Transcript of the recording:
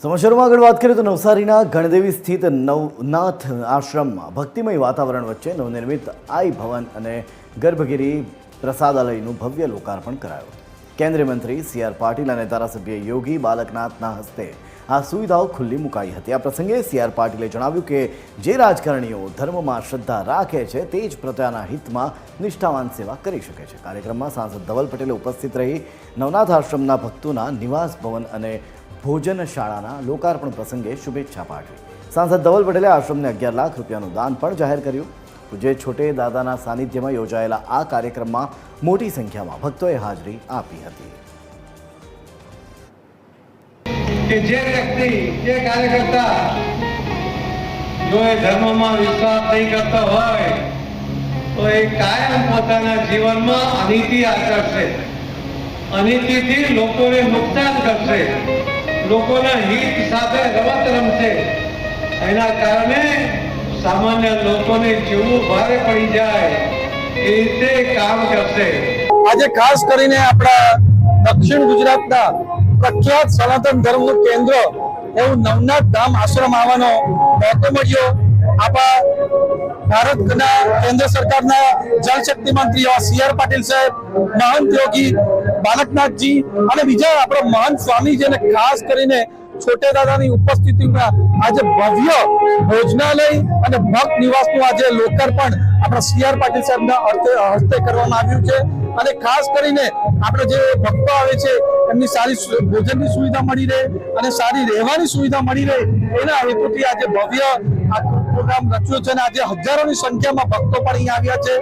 સમાચારોમાં આગળ વાત કરીએ તો નવસારીના ગણદેવી સ્થિત નવનાથ આશ્રમમાં ભક્તિમય વાતાવરણ વચ્ચે નવનિર્મિત આઈ ભવન અને ગર્ભગીરી પ્રસાદાલયનું ભવ્ય લોકાર્પણ કરાયું। કેન્દ્રીય મંત્રી સી.આર. પાટીલ અને ધારાસભ્ય યોગી બાલકનાથના હસ્તે આ સુવિધાઓ ખુલ્લી મુકાઈ હતી। આ પ્રસંગે સી.આર. પાટીલે જણાવ્યું કે જે રાજકારણીઓ ધર્મમાં શ્રદ્ધા રાખે છે તે જ પ્રજાના હિતમાં નિષ્ઠાવાન સેવા કરી શકે છે। કાર્યક્રમમાં સાંસદ ધવલ પટેલે ઉપસ્થિત રહી નવનાથ આશ્રમના ભક્તોના નિવાસ ભવન અને ભોજનશાળાના લોકાર્પણ પ્રસંગે શુભેચ્છા પાઠવી। સાંસદ ધવલ પટેલે આશ્રમને 11 લાખ રૂપિયાનું દાન પણ જાહેર કર્યું। પૂજ્ય છોટે દાદાના સાનિધ્યમાં યોજાયેલા આ કાર્યક્રમમાં મોટી સંખ્યામાં ભક્તોએ હાજરી આપી હતી। કે જે વ્યક્તિ જે કાર્યકર્તા જો એ ધર્મમાં વિશ્વાસ નહીં કરતો હોય તો એ કાયમ પોતાના જીવનમાં અનીતિ આચરશે, અનીતિથી લોકોને નુકસાન કરશે, લોકોના હિત સાથે રમત રમશે। એના કારણે સામાન્ય લોકોને જીવવું ભારે પડી જાય એ રીતે કામ કરશે। આજે ખાસ કરીને આપણા દક્ષિણ ગુજરાતના પ્રખ્યાત સનાતન ધર્મનું કેન્દ્ર એવું નવનાથ ધામ આશ્રમ આવવાનો મોકો મળ્યો। આપણા ભારતના કેન્દ્ર સરકારના જલશક્તિ મંત્રી સી.આર. પાટીલ સાહેબ, મહંત યોગી બાલકનાથજી અને બીજા આપણા મહંત સ્વામીજીને ખાસ કરીને છોટે દાદાની ઉપસ્થિતિમાં આજે ભવ્ય ભોજનાલય અને ભક્ત નિવાસનું આજે લોકાર્પણ આપણા સી.આર. પાટીલ સાહેબના હસ્તે કરવામાં આવ્યું છે। અને ખાસ કરીને આપણે જે ભક્તો આવે છે એમની સારી ભોજનની સુવિધા મળી રહે અને સારી રહેવાની સુવિધા મળી રહે એના હેતુથી આજે ભવ્ય આ પ્રોગ્રામ રચ્યો છે અને આજે હજારોની સંખ્યામાં ભક્તો પણ અહીંયા આવ્યા છે।